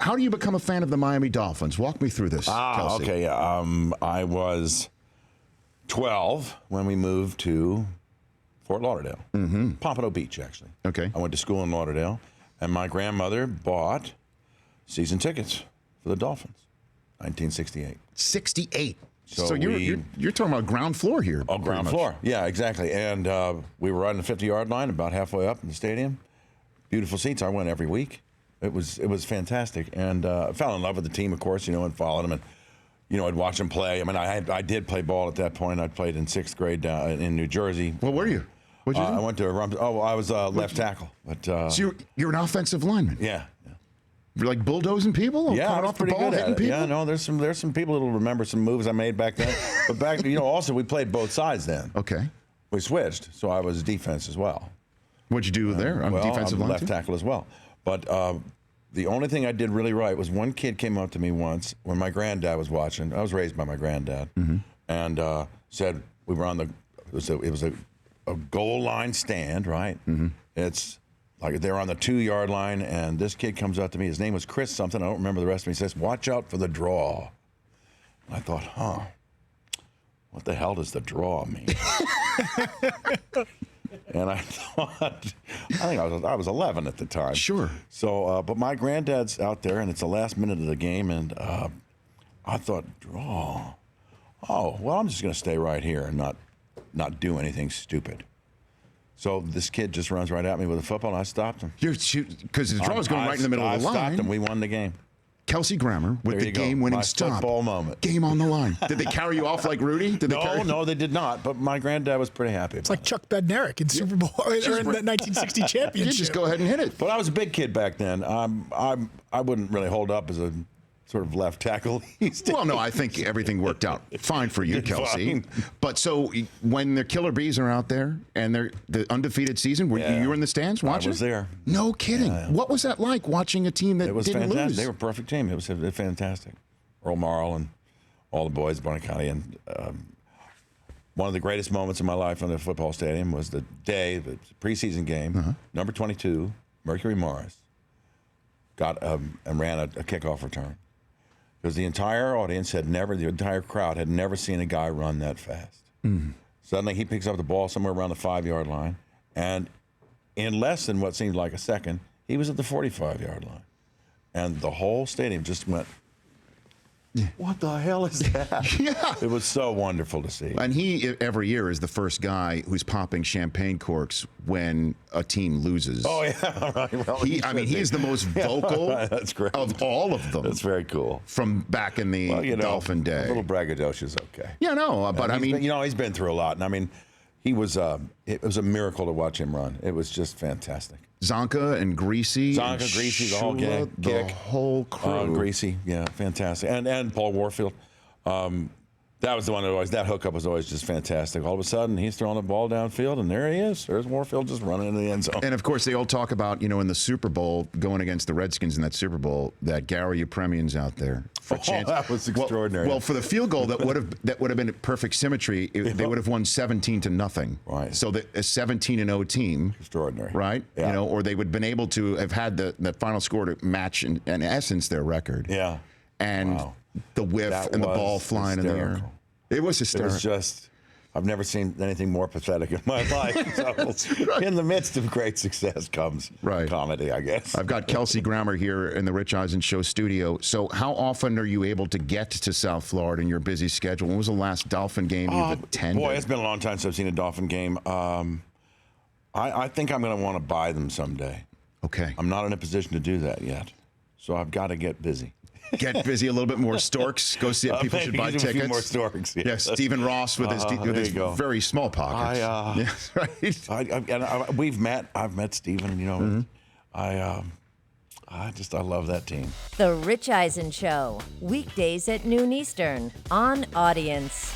how do you become a fan of the Miami Dolphins? Walk me through this, Kelsey. Okay. I was 12 when we moved to Fort Lauderdale, Pompano Beach, actually. Okay. I went to school in Lauderdale, and my grandmother bought season tickets for the Dolphins, 1968. 68. So So you're talking about ground floor here. Oh, pretty ground much. floor. Yeah, exactly. And we were right on the 50-yard line, about halfway up in the stadium. Beautiful seats. I went every week. It was fantastic. And I fell in love with the team, of course, and followed them. And, I'd watch them play. I mean, I did play ball at that point. I played in 6th grade in New Jersey. Well, were you? What'd you do? I went to I was left tackle. But So you're an offensive lineman. yeah. You're like bulldozing people? Or Yeah, coming I was off the pretty ball, good at hitting it. people? Yeah, no, there's some people that'll remember some moves I made back then. But back, also we played both sides then. Okay. We switched, so I was defense as well. What'd you do there on Well, defensive I'm line? left too? tackle as well. But the only thing I did really right was one kid came up to me once when my granddad was watching. I was raised by my granddad, and said we were on the. It was a goal line stand, right? It's like they're on the 2-yard line, and this kid comes up to me. His name was Chris something. I don't remember the rest of him. He says, "Watch out for the draw." And I thought, what the hell does the draw mean? And I thought, I was 11 at the time. Sure. So, but my granddad's out there, and it's the last minute of the game, and I thought, draw. Oh, well, I'm just going to stay right here and not do anything stupid. So this kid just runs right at me with a football, and I stopped him. Because the draw is going right in the middle of the line. I stopped him. We won the game. Kelsey Grammer with There the you go. game-winning My stop. football moment. Game on the line. Did they carry you off like Rudy? Did they carry No, they did not. But my granddad was pretty happy. It's like Chuck Bednarik in Super Bowl or in that 1960 championship. You just go ahead and hit it. But I was a big kid back then. I wouldn't really hold up as a sort of left tackle. Well, no, I think everything worked out fine for you, Kelsey. Fine. But so when the Killer Bees are out there and they're the undefeated season, you were in the stands watching? I was there. No kidding. Yeah. What was that like watching a team that It was didn't fantastic. lose? They were a perfect team. It was fantastic. Earl Marl and all the boys, Barney County. And one of the greatest moments in my life in the football stadium was the day, the preseason game, number 22, Mercury Morris, got and ran a kickoff return. Because the entire audience the entire crowd had never seen a guy run that fast. Suddenly he picks up the ball somewhere around the 5-yard line, and in less than what seemed like a second, he was at the 45-yard line. And the whole stadium just went, what the hell is that? Yeah. It was so wonderful to see. And he, every year, is the first guy who's popping champagne corks when a team loses. Oh, yeah, right. Well, He is the most vocal That's great. of all of them. That's very cool. From back in the Dolphin day. A little braggadocious, okay. Yeah, no, but I mean... he's been through a lot. And I mean, it was a miracle to watch him run. It was just fantastic. Zonka and Greasy. Zonka, Greasy, the whole gang. The Kick. whole crew. Greasy, yeah, fantastic. And Paul Warfield. That was the one that hookup was always just fantastic. All of a sudden, he's throwing the ball downfield, and there he is. There's Warfield just running into the end zone. And of course, they all talk about, in the Super Bowl, going against the Redskins in that Super Bowl, that Gary Upremian's out there for a chance. That was extraordinary. Well, for the field goal that would have been perfect symmetry, they would have won 17-0. Right. So a 17-0 team. Extraordinary. Right. Yeah. Or they would have been able to have had the final score to match in essence their record. Yeah. And Wow. the whiff That and the was ball flying in the air. hysterical. It was hysterical. It was just, I've never seen anything more pathetic in my life. So, right. In the midst of great success comes comedy, I guess. I've got Kelsey Grammer here in the Rich Eisen Show studio. So how often are you able to get to South Florida in your busy schedule? When was the last Dolphin game you've attended? Boy, it's been a long time since I've seen a Dolphin game. I think I'm going to want to buy them someday. Okay. I'm not in a position to do that yet. So I've got to get busy. Get busy a little bit more. Storks. Go see it. People should buy tickets. A few more Storks. Yeah, Stephen Ross with his very small pockets. Yes, right. We've met. I've met Stephen. I love that team. The Rich Eisen Show, weekdays at noon Eastern on Audience.